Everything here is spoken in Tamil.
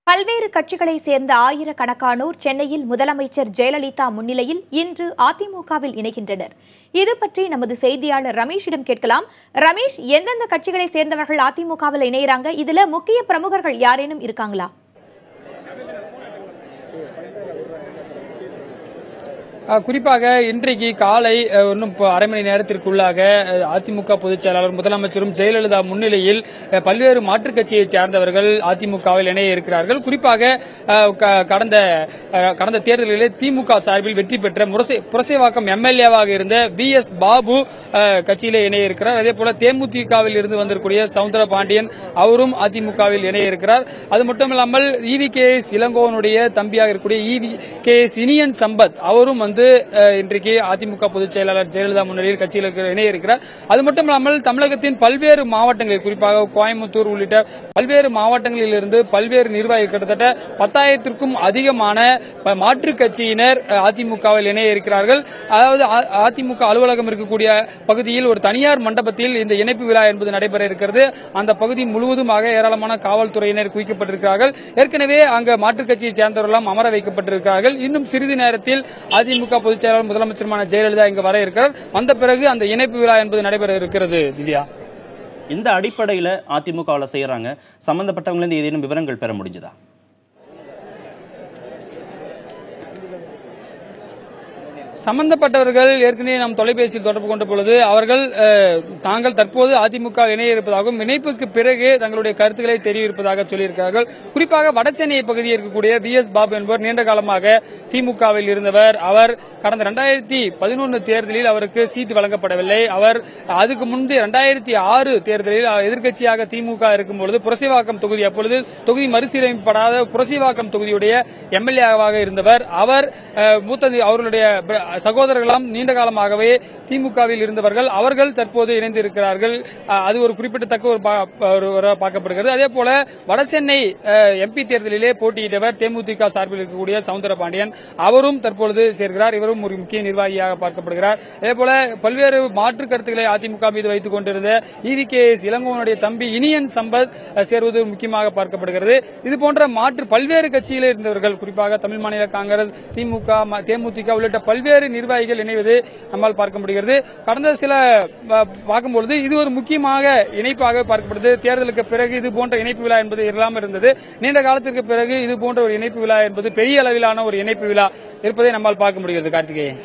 பல்வேறு கட்சிகளைச் சேர்ந்த ஆயிரக்கணக்கானோர் சென்னையில் முதலமைச்சர் ஜெயலலிதா முன்னிலையில் இன்று அதிமுகவில் இணைகின்றனர். இதுபற்றி நமது செய்தியாளர் ரமேஷிடம் கேட்கலாம். ரமேஷ், எந்தெந்த கட்சிகளைச் சேர்ந்தவர்கள் அதிமுகவில் இணையறாங்க? இதுல முக்கிய பிரமுகர்கள் யாரேனும் இருக்காங்களா? குறிப்பாக இன்றைக்கு காலை இன்னும் அரை மணி நேரத்திற்குள்ளாக அதிமுக பொதுச் செயலாளர் முதலமைச்சரும் ஜெயலலிதா முன்னிலையில் பல்வேறு மாற்றுக் கட்சியைச் சேர்ந்தவர்கள் அதிமுகவில் இணைய இருக்கிறார்கள். குறிப்பாக கடந்த தேர்தலிலே திமுக சார்பில் வெற்றி பெற்ற புரசைவாக்கம் எம்எல்ஏவாக இருந்த VS பாபு கட்சியிலே இணைய இருக்கிறார். அதேபோல தேமுதிகவில் இருந்து வந்திருக்கூடிய சவுந்தரபாண்டியன் அவரும் அதிமுகவில் இணைய இருக்கிறார். அது மட்டுமில்லாமல் EVKS இளங்கோவனுடைய தம்பியாக இருக்கக்கூடிய EVKS இனியன் சம்பத் அவரும் இன்றைக்கு அதிமுக பொதுச் செயலாளர் ஜெயலலிதா முன்னிலையில் கட்சியில் இணைய இருக்கிறார். அது மட்டுமில்லாமல் தமிழகத்தின் பல்வேறு மாவட்டங்களில், குறிப்பாக கோயம்புத்தூர் உள்ளிட்ட பல்வேறு மாவட்டங்களில் இருந்து பல்வேறு நிர்வாகிகள் கிட்டத்தட்ட 10,000க்கும் அதிகமான மாற்றுக் கட்சியினர் அதிமுகவில் இணைய இருக்கிறார்கள். அதாவது அதிமுக அலுவலகம் இருக்கக்கூடிய பகுதியில் ஒரு தனியார் மண்டபத்தில் இந்த இணைப்பு விழா என்பது நடைபெற இருக்கிறது. அந்த பகுதி முழுவதுமாக ஏராளமான காவல்துறையினர் குவிக்கப்பட்டிருக்கிறார்கள். ஏற்கனவே அங்கு மாற்றுக் கட்சியை சேர்ந்தவர்கள் அமர வைக்கப்பட்டிருக்கிறார்கள். இன்னும் சிறிது நேரத்தில் அதிமுக பொதுச் செயலாளர் முதலமைச்சருமான ஜெயலலிதா இங்கு வர இருக்கிறார். வந்த பிறகு அந்த இணைப்பு விழா என்பது நடைபெற இருக்கிறது. திவ்யா, இந்த அடிப்படையில் அதிமுகவில் செய்யறாங்க, சம்பந்தப்பட்டவங்க ஏதேனும் விவரங்கள் பெற முடிஞ்சதா? சம்பந்தப்பட்டவர்கள் ஏற்கனவே நாம் தொலைபேசியில் தொடர்பு கொண்ட பொழுது அவர்கள் தாங்கள் தற்போது அதிமுக இணைய இருப்பதாகவும் இணைப்புக்கு பிறகு தங்களுடைய கருத்துக்களை தெரிவிப்பதாக சொல்லியிருக்கிறார்கள். குறிப்பாக வடசென்னை பகுதியில் இருக்கக்கூடிய VS பாபு என்பவர் நீண்ட காலமாக திமுகவில் இருந்தவர். அவர் கடந்த 2011 தேர்தலில் அவருக்கு சீட்டு வழங்கப்படவில்லை. அவர் அதுக்கு முன்பு 2006 தேர்தலில் எதிர்க்கட்சியாக திமுக இருக்கும்பொழுது புரசைவாக்கம் தொகுதி, அப்பொழுது தொகுதி மறுசீரமைக்கப்படாத புரசைவாக்கம் தொகுதியுடைய எம்எல்ஏவாக இருந்தவர். அவர் அவர்களுடைய சகோதரர்களும் நீண்ட காலமாகவே திமுகவில் இருந்தவர்கள். அவர்கள் தற்போது இணைந்திருக்கிறார்கள். அது ஒரு குறிப்பிடத்தக்க ஒரு பார்க்கப்படுகிறது. அதே போல வடசென்னை MP தேர்தலிலே போட்டியிட்டவர் தேமுதிக சார்பில் இருக்கக்கூடிய சவுந்தரபாண்டியன் அவரும் தற்பொழுது சேர்கிறார். இவரும் ஒரு முக்கிய நிர்வாகியாக பார்க்கப்படுகிறார். அதே போல பல்வேறு மாற்று கருத்துக்களை அதிமுக மீது வைத்துக் கொண்டிருந்த EVKS இளங்கோவனுடைய தம்பி இனியன் சம்பத் சேர்வது முக்கியமாக பார்க்கப்படுகிறது. இதுபோன்ற மாற்று பல்வேறு கட்சியில் இருந்தவர்கள், குறிப்பாக தமிழ் மாநில காங்கிரஸ், திமுக, தேமுதிக உள்ளிட்ட பல்வேறு நிர்வாகிகள் இணைவது நம்மால் பார்க்க முடிகிறது. கடந்த சில பார்க்கும்பொழுது இது ஒரு முக்கியமாக இணைப்பாக பார்க்கப்படுது. தேர்தலுக்கு பிறகு இது போன்ற இணைப்பு விழா என்பது இல்லாமல் இருந்தது. நீண்ட காலத்திற்கு பிறகு இது போன்ற ஒரு இணைப்பு விழா என்பது பெரிய அளவிலான ஒரு இணைப்பு விழா இருப்பதை நம்மால் பார்க்க முடிகிறது. கார்த்திகேயன்.